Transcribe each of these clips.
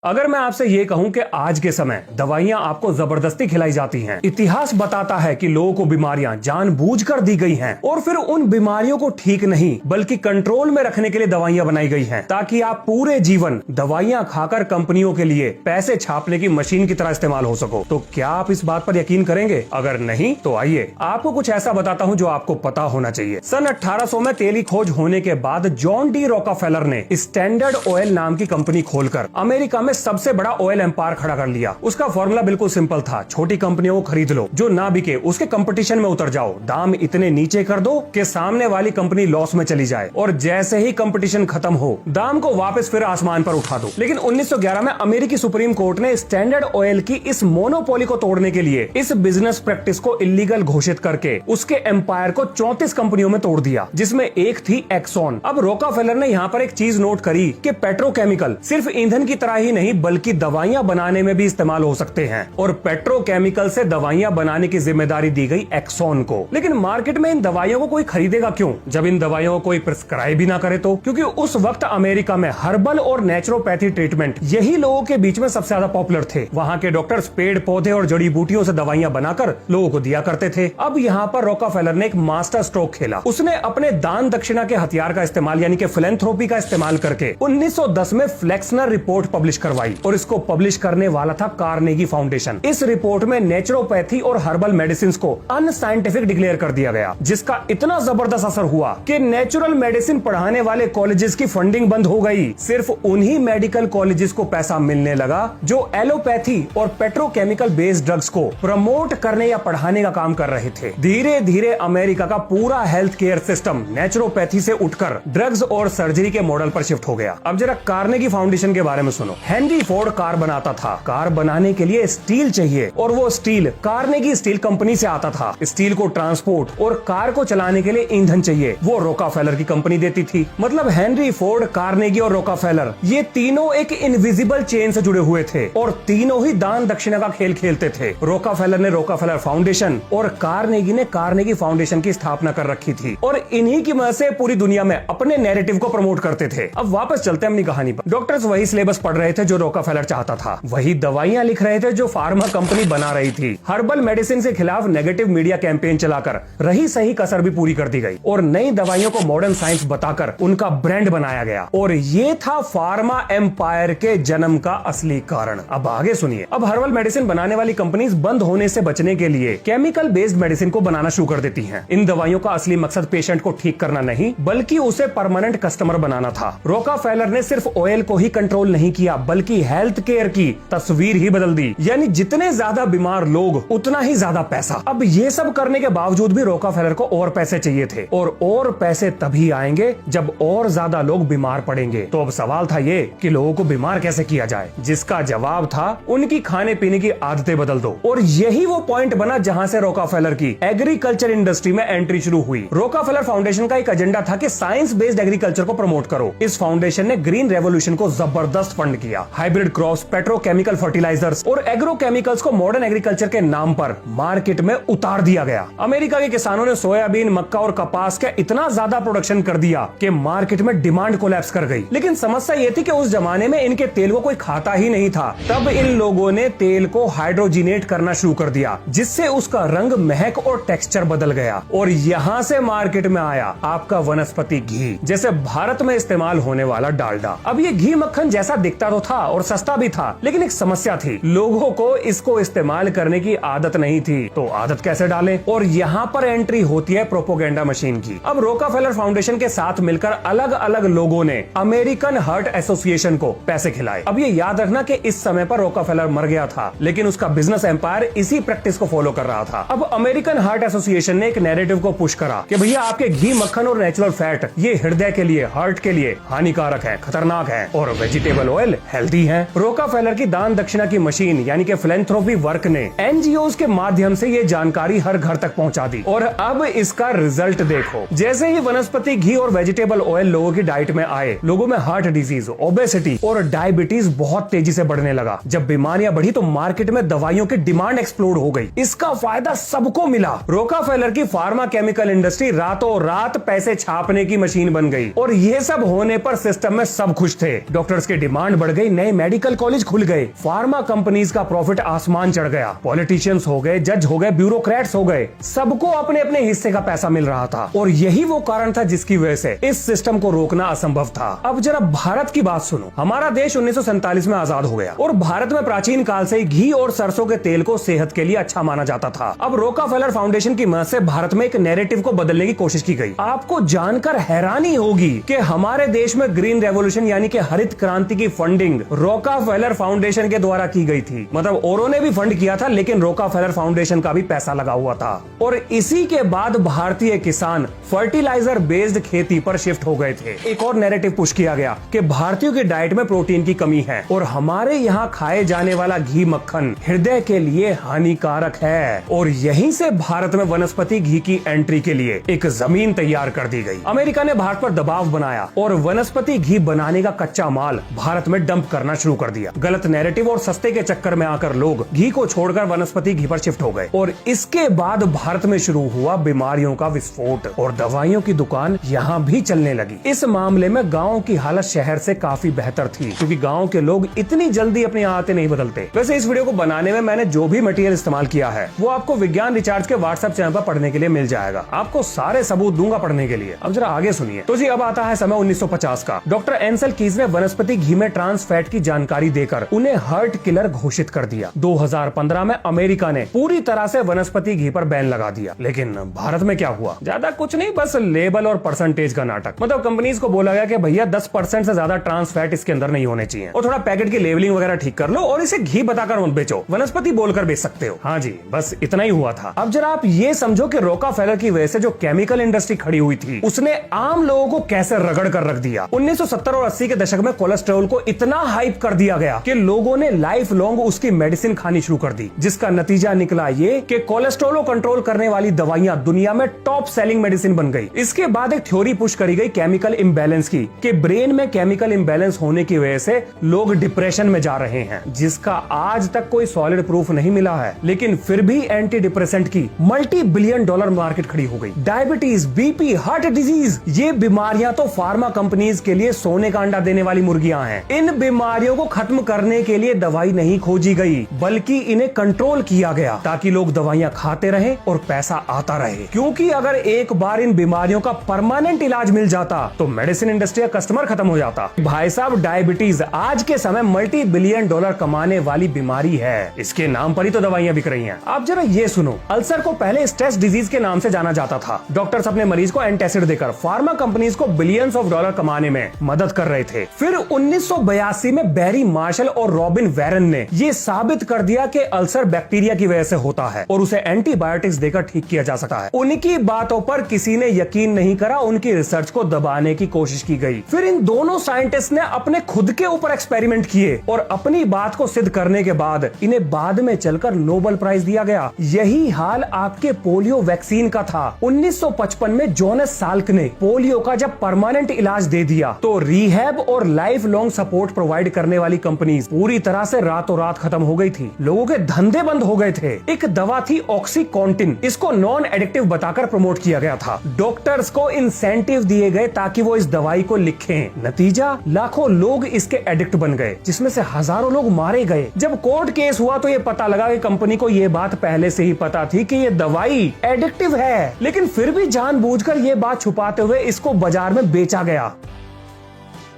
अगर मैं आपसे ये कहूं कि आज के समय दवाइयां आपको जबरदस्ती खिलाई जाती हैं, इतिहास बताता है कि लोगों को बीमारियां जानबूझकर दी गई हैं और फिर उन बीमारियों को ठीक नहीं बल्कि कंट्रोल में रखने के लिए दवाइयां बनाई गई हैं ताकि आप पूरे जीवन दवाइयां खाकर कंपनियों के लिए पैसे छापने की मशीन की तरह इस्तेमाल हो सको। तो क्या आप इस बात पर यकीन करेंगे? अगर नहीं तो आइए आपको कुछ ऐसा बताता हूं जो आपको पता होना चाहिए। सन 1800 में तेली खोज होने के बाद जॉन डी रॉकफेलर ने स्टैंडर्ड ऑयल नाम की कंपनी खोलकर अमेरिका में सबसे बड़ा ऑयल एम्पायर खड़ा कर लिया। उसका फॉर्मूला बिल्कुल सिंपल था, छोटी कंपनियों को खरीद लो, जो ना बिके उसके कंपटीशन में उतर जाओ, दाम इतने नीचे कर दो कि सामने वाली कंपनी लॉस में चली जाए और जैसे ही कंपटीशन खत्म हो दाम को वापस फिर आसमान पर उठा दो। लेकिन 1911 में अमेरिकी सुप्रीम कोर्ट ने स्टैंडर्ड ऑयल की इस मोनोपोली को तोड़ने के लिए इस बिजनेस प्रैक्टिस को इलीगल घोषित करके उसके एम्पायर को 34 कंपनियों में तोड़ दिया, जिसमें एक थी एक्सॉन। अब रॉकफेलर ने यहाँ पर एक चीज नोट करी कि पेट्रोकेमिकल सिर्फ ईंधन की तरह ही नहीं बल्कि दवाइयां बनाने में भी इस्तेमाल हो सकते हैं और पेट्रोकेमिकल से दवाइयां बनाने की जिम्मेदारी दी गई एक्सॉन को। लेकिन मार्केट में इन दवाइयों को कोई खरीदेगा क्यों जब इन दवाइयों को कोई प्रिस्क्राइब भी ना करे तो? क्योंकि उस वक्त अमेरिका में हर्बल और नेचुरोपैथी ट्रीटमेंट यही लोगों के बीच में सबसे ज्यादा पॉपुलर थे। वहाँ के डॉक्टर्स पेड़ पौधे और जड़ी बूटियों से दवाइयां बनाकर लोगों को दिया करते थे। अब यहाँ पर रॉकफेलर ने एक मास्टर स्ट्रोक खेला। उसने अपने दान दक्षिणा के हथियार का इस्तेमाल यानी कि फिलैंथ्रोपी का इस्तेमाल करके 1910 में फ्लेक्सनर रिपोर्ट पब्लिश करवाई और इसको पब्लिश करने वाला था कार्नेगी फाउंडेशन। इस रिपोर्ट में नेचुरोपैथी और हर्बल मेडिसिन को अनसाइंटिफिक डिक्लेयर कर दिया गया, जिसका इतना जबरदस्त असर हुआ कि नेचुरल मेडिसिन पढ़ाने वाले कॉलेजेस की फंडिंग बंद हो गई। सिर्फ उन्हीं मेडिकल कॉलेजेस को पैसा मिलने लगा जो एलोपैथी और पेट्रोकेमिकल बेस्ड ड्रग्स को प्रमोट करने या पढ़ाने का काम कर रहे थे। धीरे धीरे अमेरिका का पूरा हेल्थ केयर सिस्टम नेचुरोपैथी से उठकर ड्रग्स और सर्जरी के मॉडल पर शिफ्ट हो गया। अब जरा कार्नेगी फाउंडेशन के बारे में सुनो। हेनरी फोर्ड कार बनाता था। कार बनाने के लिए स्टील चाहिए और वो स्टील कार्नेगी स्टील कंपनी से आता था। स्टील को ट्रांसपोर्ट और कार को चलाने के लिए ईंधन चाहिए, वो रॉकफेलर की कंपनी देती थी। मतलब हेनरी फोर्ड, कार्नेगी और रॉकफेलर ये तीनों एक इनविजिबल चेन से जुड़े हुए थे और तीनों ही दान दक्षिणा का खेल खेलते थे। रॉकफेलर ने रॉकफेलर फाउंडेशन और कार्नेगी ने कार्नेगी फाउंडेशन की स्थापना कर रखी थी और इन्हीं की मदद से पूरी दुनिया में अपने नैरेटिव को प्रमोट करते थे। अब वापस चलते हैं अपनी कहानी पर। डॉक्टर्स वही सिलेबस पढ़ रहे थे जो रॉकफेलर चाहता था, वही दवाइयां लिख रहे थे जो फार्मा कंपनी बना रही थी। हर्बल मेडिसिन के खिलाफ नेगेटिव मीडिया कैंपेन चलाकर रही सही कसर भी पूरी कर दी गई और नई दवाइयों को मॉडर्न साइंस बताकर उनका ब्रांड बनाया गया और ये था फार्मा एम्पायर के जन्म का असली कारण। अब आगे सुनिए। अब हर्बल मेडिसिन बनाने वाली कंपनीज बंद होने से बचने के लिए केमिकल बेस्ड मेडिसिन को बनाना शुरू कर देती हैं। इन दवाइयों का असली मकसद पेशेंट को ठीक करना नहीं बल्कि उसे परमानेंट कस्टमर बनाना था। रॉकफेलर ने सिर्फ ऑयल को ही कंट्रोल नहीं किया बल्कि हेल्थ केयर की तस्वीर ही बदल दी, यानी जितने ज्यादा बीमार लोग उतना ही ज्यादा पैसा। अब ये सब करने के बावजूद भी रॉकफेलर को और पैसे चाहिए थे और पैसे तभी आएंगे जब और ज्यादा लोग बीमार पड़ेंगे। तो अब सवाल था ये कि लोगों को बीमार कैसे किया जाए, जिसका जवाब था उनकी खाने पीने की आदतें बदल दो। और यही वो पॉइंट बना जहां से रॉकफेलर की एग्रीकल्चर इंडस्ट्री में एंट्री शुरू हुई। रॉकफेलर फाउंडेशन का एक एजेंडा था कि साइंस बेस्ड एग्रीकल्चर को प्रमोट करो। इस फाउंडेशन ने ग्रीन रेवोल्यूशन को जबरदस्त फंड किया। हाइब्रिड क्रॉप्स, पेट्रोकेमिकल फर्टिलाइजर्स और एग्रोकेमिकल्स को मॉडर्न एग्रीकल्चर के नाम पर मार्केट में उतार दिया गया। अमेरिका के किसानों ने सोयाबीन, मक्का और कपास का इतना ज्यादा प्रोडक्शन कर दिया कि मार्केट में डिमांड कोलैप्स कर गई। लेकिन समस्या ये थी कि उस जमाने में इनके तेल को कोई खाता ही नहीं था। तब इन लोगों ने तेल को हाइड्रोजिनेट करना शुरू कर दिया, जिससे उसका रंग, महक और टेक्सचर बदल गया और यहाँ से मार्केट में आया आपका वनस्पति घी, जैसे भारत में इस्तेमाल होने वाला डालडा। अब ये घी मक्खन जैसा दिखता तो था और सस्ता भी था, लेकिन एक समस्या थी, लोगों को इसको इस्तेमाल करने की आदत नहीं थी। तो आदत कैसे डालें? और यहाँ पर एंट्री होती है प्रोपोगेंडा मशीन की। अब रॉकफेलर फाउंडेशन के साथ मिलकर अलग अलग लोगों ने अमेरिकन हार्ट एसोसिएशन को पैसे खिलाए। अब ये याद रखना कि इस समय पर रॉकफेलर मर गया था, लेकिन उसका बिजनेस एम्पायर इसी प्रैक्टिस को फॉलो कर रहा था। अब अमेरिकन हार्ट एसोसिएशन ने एक नैरेटिव को पुश करा कि भैया आपके घी, मक्खन और नेचुरल फैट ये हृदय के लिए, हार्ट के लिए हानिकारक है, खतरनाक है और वेजिटेबल ऑयल हेल्दी है। रॉकफेलर की दान दक्षिणा की मशीन यानी कि फिलैंथ्रोपी वर्क ने एनजीओ के माध्यम से ये जानकारी हर घर तक पहुंचा दी और अब इसका रिजल्ट देखो। जैसे ही वनस्पति घी और वेजिटेबल ऑयल लोगों की डाइट में आए, लोगों में हार्ट डिजीज, ओबेसिटी और डायबिटीज बहुत तेजी से बढ़ने लगा। जब बीमारियां बढ़ी तो मार्केट में दवाइयों की डिमांड एक्सप्लोड हो गई। इसका फायदा सबको मिला। रॉकफेलर की फार्मा केमिकल इंडस्ट्री रातों रात पैसे छापने की मशीन बन गई और ये सब होने पर सिस्टम में सब खुश थे। डॉक्टर्स की डिमांड बढ़ गई, नए मेडिकल कॉलेज खुल गए, फार्मा कंपनीज का प्रॉफिट आसमान चढ़ गया, पॉलिटिशियंस हो गए, जज हो गए, ब्यूरोक्रेट्स हो गए, सबको अपने अपने हिस्से का पैसा मिल रहा था। और यही वो कारण था जिसकी वजह से इस सिस्टम को रोकना असंभव था। अब जरा भारत की बात सुनो। हमारा देश 1947 में आजाद हो गया और भारत में प्राचीन काल से घी और सरसों के तेल को सेहत के लिए अच्छा माना जाता था। अब रोकाफेलर फाउंडेशन की मदद से भारत में एक नैरेटिव को बदलने की कोशिश की गई। आपको जानकर हैरानी होगी कि हमारे देश में ग्रीन रेवोल्यूशन यानी कि हरित क्रांति की फंडिंग रोकाफेलर फाउंडेशन के द्वारा की गई थी। मतलब औरों ने भी फंड किया था, लेकिन रोकाफेलर फाउंडेशन का भी पैसा लगा हुआ था। और इसी के बाद भारतीय किसान फर्टिलाइजर बेस्ड खेती पर शिफ्ट हो गए थे। एक और नैरेटिव पुश किया गया कि भारतीयों की डाइट में प्रोटीन की कमी है और हमारे यहाँ खाए जाने वाला घी मक्खन हृदय के लिए हानिकारक है। और यहीं से भारत में वनस्पति घी की एंट्री के लिए एक जमीन तैयार कर दी गई। अमेरिका ने भारत पर दबाव बनाया और वनस्पति घी बनाने का कच्चा माल भारत में डंप करना शुरू कर दिया। गलत नैरेटिव और सस्ते के चक्कर में आकर लोग घी को छोड़कर वनस्पति घी पर शिफ्ट हो गए और इसके बाद भारत में शुरू हुआ बीमारियों का विस्फोट और दवाइयों की दुकान यहाँ भी चलने लगी। इस मामले में गाँव की हालत शहर से काफी बेहतर थी, क्योंकि गाँव के लोग इतनी जल्दी अपनी आदतें नहीं बदलते। वैसे इस वीडियो को बनाने में मैंने जो भी मटेरियल इस्तेमाल किया है वो आपको विज्ञान रिचार्ज के व्हाट्सएप चैनल पर पढ़ने के लिए मिल जाएगा। आपको सारे सबूत दूंगा पढ़ने के लिए। अब जरा आगे सुनिए। तो जी अब आता है समय 1950 का। डॉक्टर एंसल कीज ने वनस्पति घी में ट्रांस फैट की जानकारी देकर उन्हें हार्ट किलर घोषित कर दिया। 2015 में अमेरिका ने पूरी तरह से वनस्पति घी पर बैन लगा दिया। लेकिन भारत में क्या हुआ? ज्यादा कुछ नहीं, बस लेबल और परसेंटेज का नाटक। मतलब कंपनीज को बोला गया कि भैया 10% से ज्यादा ट्रांस फैट इसके अंदर नहीं होने चाहिए और थोड़ा पैकेट की लेबलिंग वगैरह ठीक कर लो और इसे घी बताकर मत बेचो, वनस्पति बोलकर बेच सकते हो। हाँ जी, बस इतना ही हुआ था। अब जरा आप ये समझो कि रोकाफेलर की वजह से जो केमिकल इंडस्ट्री खड़ी हुई थी उसने आम लोगों को कैसे रगड़ कर रख दिया। 1970 और 80 के दशक में कोलेस्ट्रॉल को इतना हाइप कर दिया गया कि लोगों ने लाइफ लॉन्ग उसकी मेडिसिन खानी शुरू कर दी, जिसका नतीजा निकला ये कि कोलेस्ट्रॉल को कंट्रोल करने वाली दवाइयां दुनिया में टॉप सेलिंग मेडिसिन बन गई। इसके बाद एक थ्योरी पुश करी गई केमिकल इम्बैलेंस की, कि ब्रेन में केमिकल इम्बैलेंस होने की वजह से लोग डिप्रेशन में जा रहे हैं, जिसका आज तक कोई सॉलिड प्रूफ नहीं मिला है। लेकिन फिर भी एंटी डिप्रेसेंट की मल्टी बिलियन डॉलर मार्केट खड़ी हो गई। डायबिटीज, बीपी, हार्ट डिजीज, ये बीमारियां तो फार्मा कंपनीज के लिए सोने का अंडा देने वाली मुर्गियां हैं। इन बीमारियों को खत्म करने के लिए दवाई नहीं खोजी गई, बल्कि इन्हें कंट्रोल किया गया ताकि लोग दवाइयां खाते रहें और पैसा आता रहे। क्योंकि अगर एक बार इन बीमारियों का परमानेंट इलाज मिल जाता तो मेडिसिन इंडस्ट्री का कस्टमर खत्म हो जाता। भाई साहब, डायबिटीज आज के समय मल्टी बिलियन डॉलर कमाने वाली बीमारी है। इसके नाम पर ही तो दवाइयां बिक रही हैं। आप जरा ये सुनो, अल्सर को पहले स्ट्रेस डिजीज के नाम से जाना जाता था। डॉक्टर्स अपने मरीज को एंटासिड देकर फार्मा कंपनीज को बिलियंस ऑफ डॉलर कमाने में मदद कर रहे थे। फिर 1982 में बैरी मार्शल और रॉबिन वैरन ने ये साबित कर दिया कि अल्सर बैक्टीरिया की वजह से होता है और उसे एंटीबायोटिक्स देकर ठीक किया जा सकता है। उनकी बातों पर किसी ने यकीन नहीं करा, उनकी रिसर्च को दबाने की कोशिश की गई। फिर इन दोनों साइंटिस्ट ने अपने खुद के ऊपर एक्सपेरिमेंट किए और अपनी बात को सिद्ध करने के बाद इन्हें बाद में चलकर नोबेल प्राइज दिया गया। यही हाल आपके पोलियो वैक्सीन का था। 1955 में जोनास साल्क ने पोलियो का जब परमानेंट इलाज दे दिया तो रिहैब और लाइफ लॉन्ग सपोर्ट प्रोवाइड करने वाली कंपनीज पूरी तरह से रातों रात खत्म हो गई थी। लोगों के धंधे बंद हो गए थे। एक दवा थी ऑक्सीकॉन्टिन, इसको नॉन एडिक्टिव बताकर प्रमोट किया गया था। डॉक्टर्स को इंसेंटिव दिए गए ताकि वो इस दवाई को लिखें। नतीजा, लाखों लोग इसके एडिक्ट बन गए, जिसमें से हजारों लोग मारे गए। जब कोर्ट केस हुआ तो ये पता लगा कि कंपनी को ये बात पहले से ही पता थी कि ये दवाई एडिक्टिव है, लेकिन फिर भी जानबूझकर ये बात छुपाते हुए इसको बाजार में बेचा गया।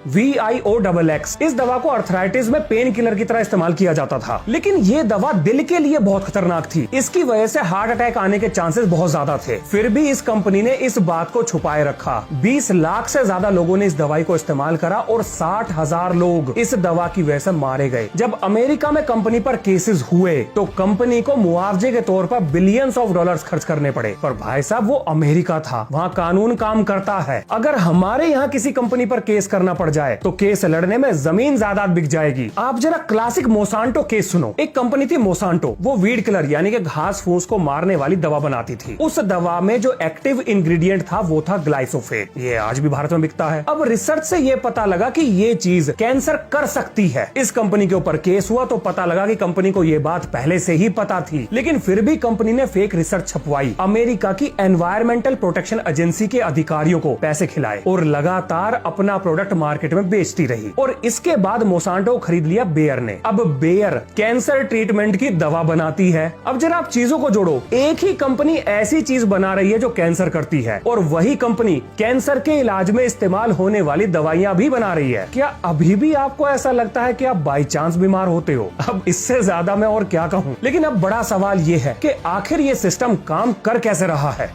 VIOXX इस दवा को अर्थराइटिस में पेन किलर की तरह इस्तेमाल किया जाता था, लेकिन ये दवा दिल के लिए बहुत खतरनाक थी। इसकी वजह से हार्ट अटैक आने के चांसेस बहुत ज्यादा थे। फिर भी इस कंपनी ने इस बात को छुपाए रखा। 20 लाख से ज्यादा लोगों ने इस दवाई को इस्तेमाल करा और 60,000 लोग इस दवा की वजह से मारे गए। जब अमेरिका में कंपनी पर केसेस हुए तो कंपनी को मुआवजे के तौर पर बिलियंस ऑफ डॉलर्स खर्च करने पड़े। पर भाई साहब, वो अमेरिका था, वहाँ कानून काम करता है। अगर हमारे यहाँ किसी कंपनी पर केस करना पड़ जाए तो केस लड़ने में जमीन जायदाद बिक जाएगी। आप जरा क्लासिक मोसांटो केस सुनो। एक कंपनी थी मोसांटो, वो वीड किलर यानी कि घास फूस को मारने वाली दवा बनाती थी। उस दवा में जो एक्टिव इंग्रेडिएंट था वो था ग्लाइसोफेट। ये आज भी भारत में बिकता है। अब रिसर्च से ये पता लगा कि ये चीज कैंसर कर सकती है। इस कंपनी के ऊपर केस हुआ तो पता लगा कि कंपनी को ये बात पहले से ही पता थी, लेकिन फिर भी कंपनी ने फेक रिसर्च छपवाई। अमेरिका की एनवायरमेंटल प्रोटेक्शन एजेंसी के अधिकारियों को पैसे खिलाए और लगातार अपना प्रोडक्ट मार्केट मार्केट में बेचती रही और इसके बाद मोसांटो खरीद लिया बेयर ने। अब बेयर कैंसर ट्रीटमेंट की दवा बनाती है। अब जरा आप चीजों को जोड़ो, एक ही कंपनी ऐसी चीज बना रही है जो कैंसर करती है और वही कंपनी कैंसर के इलाज में इस्तेमाल होने वाली दवाइयां भी बना रही है। क्या अभी भी आपको ऐसा लगता है कि आप बाई चांस बीमार होते हो? अब इससे ज्यादा मैं और क्या कहूं। लेकिन अब बड़ा सवाल ये है कि आखिर ये सिस्टम काम कर कैसे रहा है।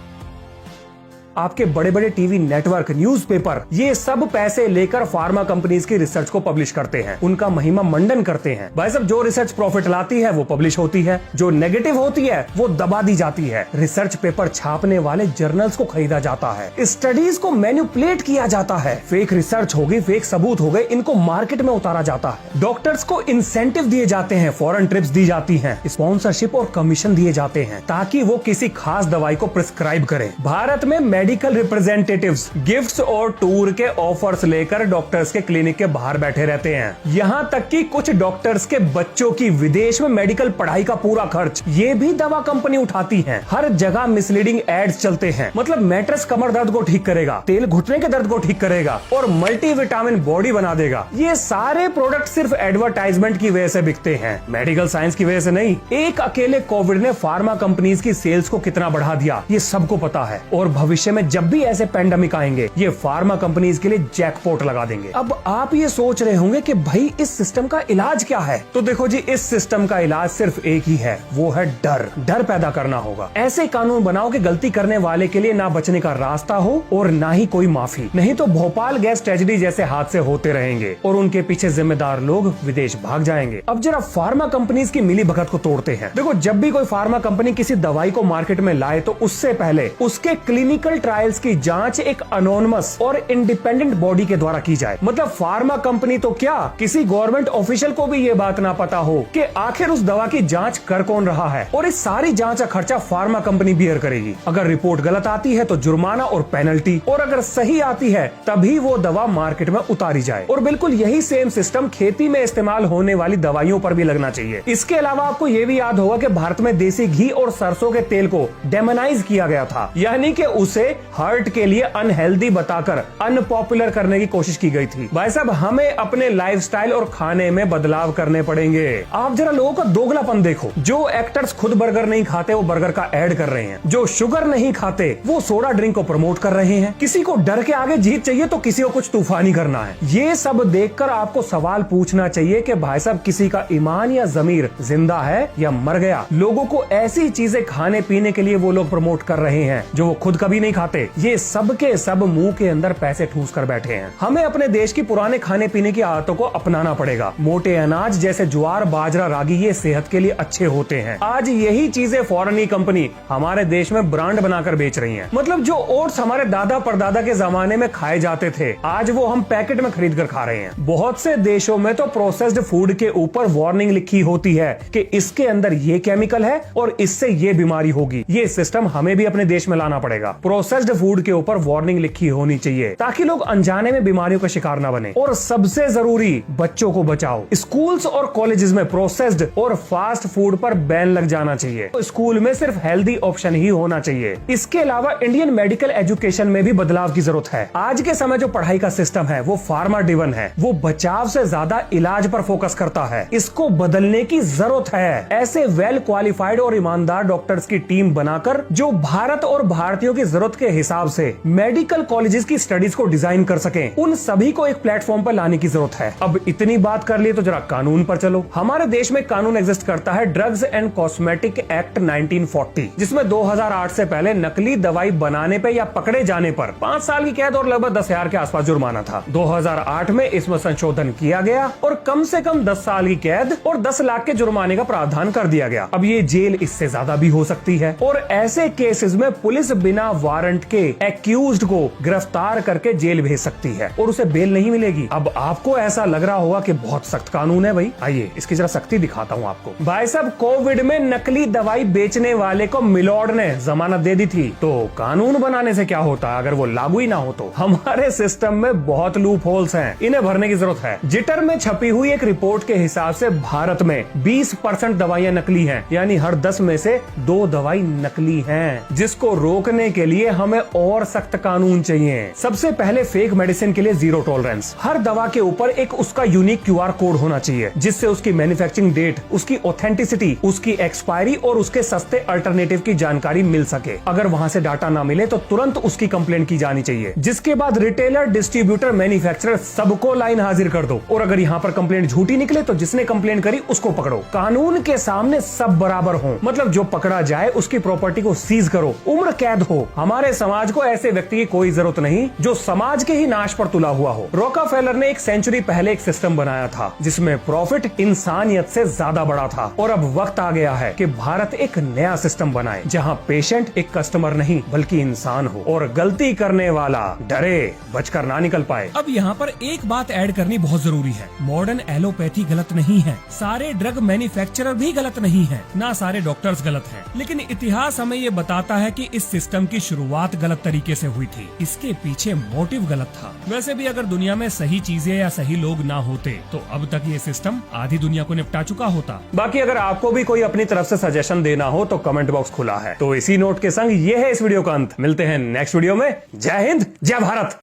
आपके बड़े बड़े टीवी नेटवर्क, न्यूज़पेपर, ये सब पैसे लेकर फार्मा कंपनीज की रिसर्च को पब्लिश करते हैं, उनका महिमा मंडन करते हैं। भाई साहब, जो रिसर्च प्रॉफिट लाती है वो पब्लिश होती है, जो नेगेटिव होती है वो दबा दी जाती है। रिसर्च पेपर छापने वाले जर्नल्स को खरीदा जाता है, स्टडीज को मैन्युपुलेट किया जाता है, फेक रिसर्च हो गई, फेक सबूत हो गए, इनको मार्केट में उतारा जाता है। डॉक्टर्स को इंसेंटिव दिए जाते हैं, फॉरेन ट्रिप्स दी जाती है, स्पॉन्सरशिप और कमीशन दिए जाते हैं ताकि वो किसी खास दवाई को प्रिस्क्राइब करें। भारत में मेडिकल रिप्रेजेंटेटिव्स गिफ्ट्स और टूर के ऑफर्स लेकर डॉक्टर्स के क्लिनिक के बाहर बैठे रहते हैं। यहाँ तक कि कुछ डॉक्टर्स के बच्चों की विदेश में मेडिकल पढ़ाई का पूरा खर्च ये भी दवा कंपनी उठाती है। हर जगह मिसलीडिंग एड्स चलते हैं, मतलब मैट्रेस कमर दर्द को ठीक करेगा, तेल घुटने के दर्द को ठीक करेगा और मल्टीविटामिन बॉडी बना देगा। ये सारे प्रोडक्ट सिर्फ एडवर्टाइजमेंट की वजह से बिकते हैं, मेडिकल साइंस की वजह से नहीं। एक अकेले कोविड ने फार्मा कंपनीज की सेल्स को कितना बढ़ा दिया ये सबको पता है और भविष्य में जब भी ऐसे पैंडेमिक आएंगे ये फार्मा कंपनीज के लिए जैकपॉट लगा देंगे। अब आप ये सोच रहे होंगे कि भाई इस सिस्टम का इलाज क्या है? तो देखो जी, इस सिस्टम का इलाज सिर्फ एक ही है, वो है डर। डर पैदा करना होगा। ऐसे कानून बनाओ कि गलती करने वाले के लिए ना बचने का रास्ता हो और ना ही कोई माफी। नहीं तो भोपाल गैस ट्रेजेडी जैसे हादसे होते रहेंगे और उनके पीछे जिम्मेदार लोग विदेश भाग जाएंगे। अब जरा फार्मा कंपनीज की मिली भगत को तोड़ते हैं। देखो, जब भी कोई फार्मा कंपनी किसी दवाई को मार्केट में लाए तो उससे पहले उसके क्लिनिकल ट्रायल्स की जांच एक अनोनिमस और इंडिपेंडेंट बॉडी के द्वारा की जाए। मतलब फार्मा कंपनी तो क्या, किसी गवर्नमेंट ऑफिशियल को भी ये बात ना पता हो कि आखिर उस दवा की जांच कर कौन रहा है और इस सारी जांच का खर्चा फार्मा कंपनी बियर करेगी। अगर रिपोर्ट गलत आती है तो जुर्माना और पेनल्टी, और अगर सही आती है तभी वो दवा मार्केट में उतारी जाए। और बिल्कुल यही सेम सिस्टम खेती में इस्तेमाल होने वाली दवाइयों पर भी लगना चाहिए। इसके अलावा आपको ये भी याद होगा कि भारत में देसी घी और सरसों के तेल को डेमोनाइज किया गया था, यानी कि उसे हार्ट के लिए अनहेल्दी बताकर अनपॉपुलर करने की कोशिश की गई थी। भाई साहब, हमें अपने लाइफस्टाइल और खाने में बदलाव करने पड़ेंगे। आप जरा लोगों का दोगलापन देखो। जो एक्टर्स खुद बर्गर नहीं खाते वो बर्गर का ऐड कर रहे हैं, जो शुगर नहीं खाते वो सोडा ड्रिंक को प्रमोट कर रहे हैं। किसी को डर के आगे जीत चाहिए तो किसी को कुछ तूफानी करना है। ये सब देखकर आपको सवाल पूछना चाहिए कि भाई साहब, किसी का ईमान या जमीर जिंदा है या मर गया? लोगों को ऐसी चीजें खाने पीने के लिए वो लोग प्रमोट कर रहे हैं जो वो खुद कभी नहीं खाते। ये सब के सब मुंह के अंदर पैसे ठूस कर बैठे हैं। हमें अपने देश की पुराने खाने पीने की आदतों को अपनाना पड़ेगा। मोटे अनाज जैसे ज्वार, बाजरा, रागी ये सेहत के लिए अच्छे होते हैं। आज यही चीजें फॉरेन कंपनी हमारे देश में ब्रांड बनाकर बेच रही हैं। मतलब जो ओट्स हमारे दादा परदादा के जमाने में खाए जाते थे, आज वो हम पैकेट में खरीद कर खा रहे हैं। बहुत से देशों में तो प्रोसेस्ड फूड के ऊपर वार्निंग लिखी होती है कि इसके अंदर ये केमिकल है और इससे ये बीमारी होगी। ये सिस्टम हमें भी अपने देश में लाना पड़ेगा। प्रोसेस्ड फूड के ऊपर वार्निंग लिखी होनी चाहिए ताकि लोग अनजाने में बीमारियों का शिकार न बने। और सबसे जरूरी, बच्चों को बचाओ। स्कूल्स और कॉलेजेस में प्रोसेस्ड और फास्ट फूड पर बैन लग जाना चाहिए। तो स्कूल में सिर्फ हेल्दी ऑप्शन ही होना चाहिए। इसके अलावा इंडियन मेडिकल एजुकेशन में भी बदलाव की जरूरत है। आज के समय जो पढ़ाई का सिस्टम है वो फार्मा ड्रिवन है, वो बचाव से ज्यादा इलाज पर फोकस करता है। इसको बदलने की जरूरत है। ऐसे वेल क्वालिफाइड और ईमानदार डॉक्टर्स की टीम बनाकर जो भारत और भारतीयों की जरूरत के हिसाब से मेडिकल कॉलेजेस की स्टडीज को डिजाइन कर सकें, उन सभी को एक प्लेटफॉर्म पर लाने की जरूरत है। अब इतनी बात कर लिए तो जरा कानून पर चलो। हमारे देश में कानून एग्जिस्ट करता है, ड्रग्स एंड कॉस्मेटिक एक्ट 1940, जिसमें 2008 से पहले नकली दवाई बनाने पे या पकड़े जाने पर 5 साल की कैद और लगभग 10,000 के आसपास जुर्माना था। 2008 में इसमें संशोधन किया गया और कम से कम 10 साल की कैद और 10 लाख के जुर्माने का प्रावधान कर दिया गया। अब ये जेल इससे ज्यादा भी हो सकती है और ऐसे केसेस में पुलिस बिना वारंट के एक्यूज्ड को गिरफ्तार करके जेल भेज सकती है और उसे बेल नहीं मिलेगी। अब आपको ऐसा लग रहा होगा कि बहुत सख्त कानून है भाई, आइए इसकी जरा सख्ती दिखाता हूँ आपको। भाई साहब, कोविड में नकली दवाई बेचने वाले को मिलॉर्ड ने जमानत दे दी थी, तो कानून बनाने से क्या होता अगर वो लागू ही ना हो तो? हमारे सिस्टम में बहुत लूप होल्स हैं, इन्हें भरने की जरूरत है। जिटर में छपी हुई एक रिपोर्ट के हिसाब से भारत में 20% दवाइयां नकली हैं, यानी हर 10 में से 2 दवाई नकली हैं, जिसको रोकने के लिए हमें और सख्त कानून चाहिए। सबसे पहले फेक मेडिसिन के लिए जीरो टॉलरेंस। हर दवा के ऊपर एक उसका यूनिक QR कोड होना चाहिए, जिससे उसकी मैन्युफैक्चरिंग डेट, उसकी ऑथेंटिसिटी, उसकी एक्सपायरी और उसके सस्ते अल्टरनेटिव की जानकारी मिल सके। अगर वहां से डाटा ना मिले तो तुरंत उसकी कंप्लेंट की जानी चाहिए। जिसके बाद रिटेलर, डिस्ट्रीब्यूटर, मैन्युफैक्चरर सबको लाइन हाजिर कर दो। और अगर यहाँ पर कंप्लेंट झूठी निकले तो जिसने कंप्लेंट करी उसको पकड़ो। कानून के सामने सब बराबर हो, मतलब जो पकड़ा जाए उसकी प्रॉपर्टी को सीज करो, उम्र कैद हो। हमारे समाज को ऐसे व्यक्ति की कोई जरूरत नहीं जो समाज के ही नाश पर तुला हुआ हो। रॉकफेलर ने एक सेंचुरी पहले एक सिस्टम बनाया था जिसमें प्रॉफिट इंसानियत से ज्यादा बड़ा था। और अब वक्त आ गया है कि भारत एक नया सिस्टम बनाए जहां पेशेंट एक कस्टमर नहीं बल्कि इंसान हो और गलती करने वाला डरे बचकर ना निकल पाए। अब यहाँ पर एक बात ऐड करनी बहुत जरूरी है। मॉडर्न एलोपैथी गलत नहीं है, सारे ड्रग मैन्युफैक्चरर भी गलत नहीं है, ना सारे डॉक्टर्स गलत हैं। लेकिन इतिहास हमें ये बताता है कि इस सिस्टम की शुरुआत गलत तरीके से हुई थी। इसके पीछे मोटिव गलत था। वैसे भी अगर दुनिया में सही चीजें या सही लोग ना होते तो अब तक ये सिस्टम आधी दुनिया को निपटा चुका होता। बाकी अगर आपको भी कोई अपनी तरफ से सजेशन देना हो तो कमेंट बॉक्स खुला है। तो इसी नोट के संग ये है इस वीडियो का अंत। मिलते हैं नेक्स्ट वीडियो में। जय हिंद, जय भारत।